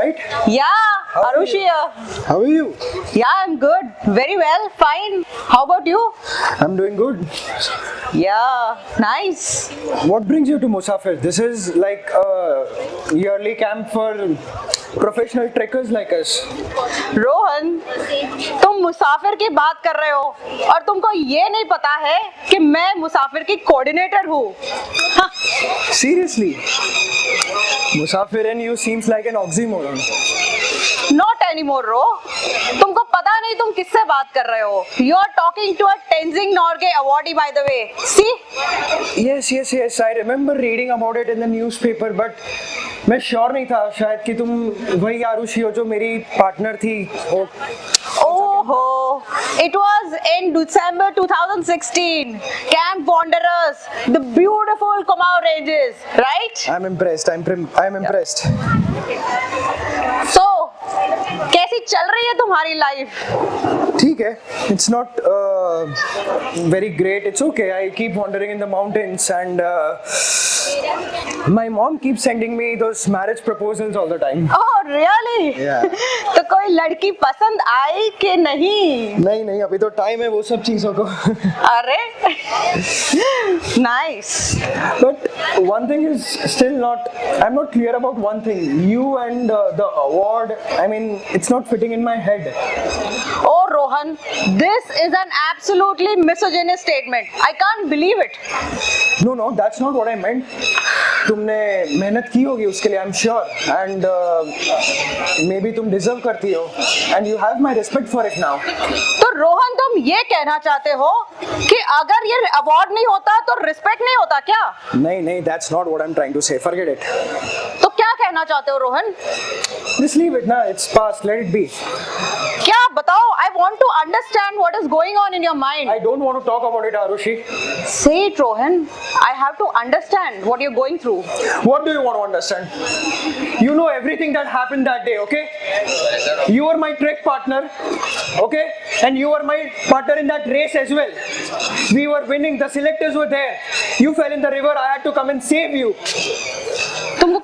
right? Yeah, How are Arushi. you? How are you? Yeah, I'm good. Very well. Fine. How about you? I'm doing good. Yeah, nice. What brings you to Musafir? This is like a yearly camp for professional trekkers like us. Rohan, तुम मुसाफिर की बात कर रहे हो और तुमको ये नहीं पता है कि मैं मुसाफिर की कोऑर्डिनेटर हूँ. Seriously? Musafir and you seems like an oxymoron. Not anymore, रो. तुमको पता नहीं तुम किससे बात कर रहे हो. You are talking to a Tenzing Norgay awardee, by the way. See? Yes. I remember reading about it in the newspaper, but मैं श्योर नहीं था शायद कि तुम वही आरुषि हो जो मेरी पार्टनर थी. Oh, it was in December 2016. Camp Wanderers, the beautiful Kumaon Ranges, right? I'm impressed. I'm impressed. So, कैसी चल रही है तुम्हारी लाइफ? ठीक है. It's not very great. It's okay. I keep wandering in the mountains and my mom keeps sending me those marriage proposals all the time. Oh, really? Yeah. तो कोई लड़की पसंद आई कि नहीं? नहीं अभी तो टाइम है वो सब चीजों को. अरे, nice. But one thing is still not. I'm not clear about one thing. You and the award. I mean, it's not fitting in my head. Oh, Rohan, this is an absolutely misogynist statement. I can't believe it. No, that's not what I meant. तुमने मेहनत की होगी उसके लिए, I'm sure, and maybe तुम deserve करती हो, and you have my respect for it now. तो रोहन, तुम ये कहना चाहते हो कि अगर ये अवार्ड नहीं होता तो रिस्पेक्ट नहीं होता क्या? नहीं, that's not what I'm trying to say. Forget it. तो क्या कहना चाहते हो Rohan? Just leave it now. It's past. Let it be. क्या बताओ? I want to understand what is going on in your mind. I don't want to talk about it, Arushi. Say it, Rohan. I have to understand what you're going through. What do you want to understand? You know everything that happened that day, okay? You were my trek partner, okay? And you were my partner in that race as well. We were winning. The selectors were there. You fell in the river. I had to come and save you.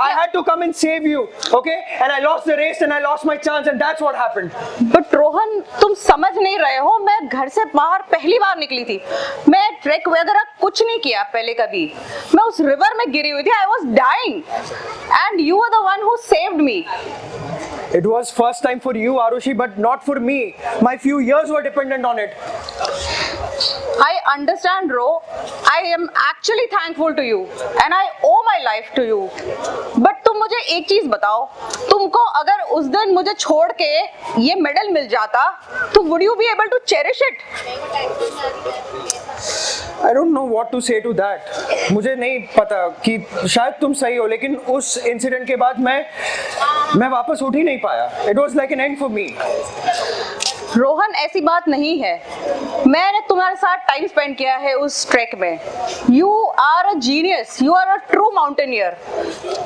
I had to come and save you, okay? And I lost the race and I lost my chance and that's what happened. But Rohan, तुम समझ नहीं रहे हो. मैं घर से बाहर पहली बार निकली थी. मैं ट्रैक वगैरह कुछ नहीं किया पहले कभी. मैं उस रिवर में गिरी हुई थी. I was dying, and you were the one who saved me. It was first time for you, Arushi, but not for me. My few years were dependent on it. I understand, Ro. I am actually thankful to you, and I owe my life to you. But तुम मुझे एक चीज बताओ. तुमको अगर उस दिन मुझे छोड़ के ये मेडल मिल जाता, तो would you be able to cherish it? I don't know what to say to that. मुझे नहीं पता कि शायद तुम सही हो, लेकिन उस इंसिडेंट के बाद मैं वापस उठ ही नहीं पाया. It was like an end for me. Rohan, ऐसी बात नहीं है. मैंने तुम्हारे साथ टाइम स्पेंड किया है उस ट्रैक में. You are a genius. You are a true mountaineer.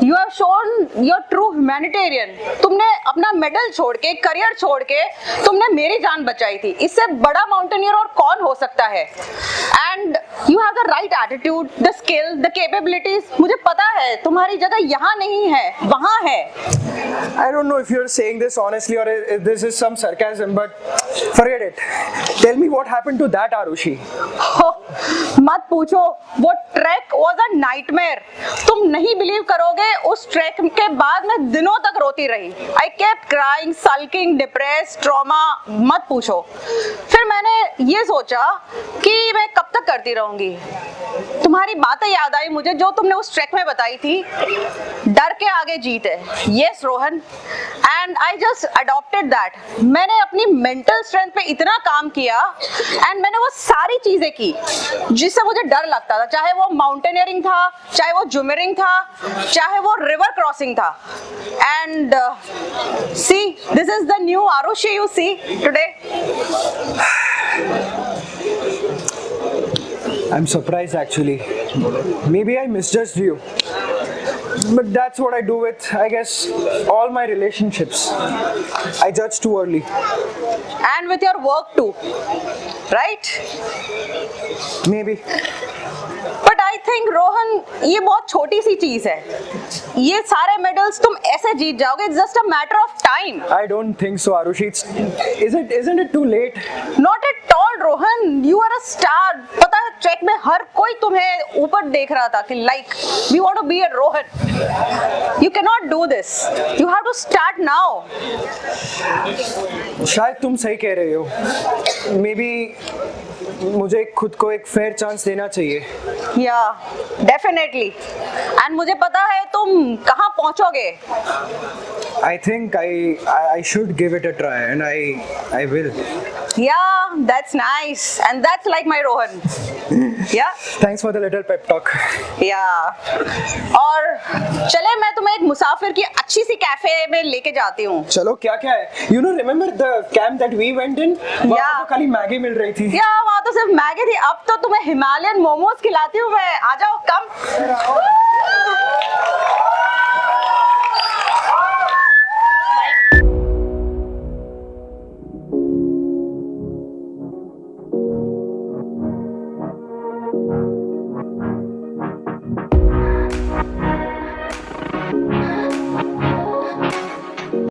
You have shown your true humanitarian. तुमने अपना मेडल छोड़ के, करियर छोड़ के, तुमने मेरी जान बचाई थी. इससे बड़ा माउंटेनियर और कौन हो सकता है? And you have the right attitude, the skill, the capabilities. मुझे पता है तुम्हारी जगह यहाँ नहीं है, वहाँ है. I don't know if you're saying this honestly or if this is some sarcasm, but forget it. Tell me what happened to that Arushi. मत पूछो. वो ट्रैक was a nightmare. तुम नहीं बिलीव करोगे, उस ट्रैक के बाद मैं दिनों तक रोती रही. I kept crying, sulking, depressed, trauma. मत पूछो. फिर मैंने ये सोचा कि मैं कब तक करती रहूंगी. तुम्हारी बातें याद आई मुझे जो तुमने उस ट्रैक में बताई थी. डर के आगे जीत है. Yes, Rohan. And I just adopted that. मैंने अपनी मेंटल स्ट्रेंथ पे इतना काम किया एंड मैंने वो सारी चीजें की जिससे मुझे डर लगता था. चाहे वो माउंटेनियरिंग था, चाहे वो जुमरिंग था, चाहे वो रिवर क्रॉसिंग था. And see, this is the new Arushi you see today. I'm surprised actually. Maybe I misjudged you. But that's what I do with, I guess, all my relationships. I judge too early. And with your work too, right? Maybe. But I think Rohan ये बहुत छोटी सी चीज है, ये सारे medals तुम ऐसे जीत जाओगे, it's just a matter of time. I don't think so, Arushi. Isn't it too late? Not at all Rohan, you are a star. पता है ट्रैक में हर कोई तुम्हें ऊपर देख रहा था कि like we want to be a Rohan. You can not do this, you have to start now. शायद तुम सही कह रहे हो. Maybe मुझे खुद को एक फेयर चांस देना चाहिए. या डेफिनेटली. एंड मुझे पता है तुम कहाँ पहुंचोगे. I think I should give it a try, and I will. Yeah, that's nice, and that's like my Rohan. Yeah. Thanks for the little pep talk. Yeah. और चले मैं तुम्हें एक मुसाफिर की अच्छी सी कैफे में लेके जाती हूँ. चलो क्या क्या है? You know, remember the camp that we went in? वहाँ Yeah. तो खाली मैगी मिल रही थी. या वहाँ तो सिर्फ मैगी थी, अब तो तुम्हें हिमालयन मोमोज खिलाती हूँ मैं. आ जाओ, कम.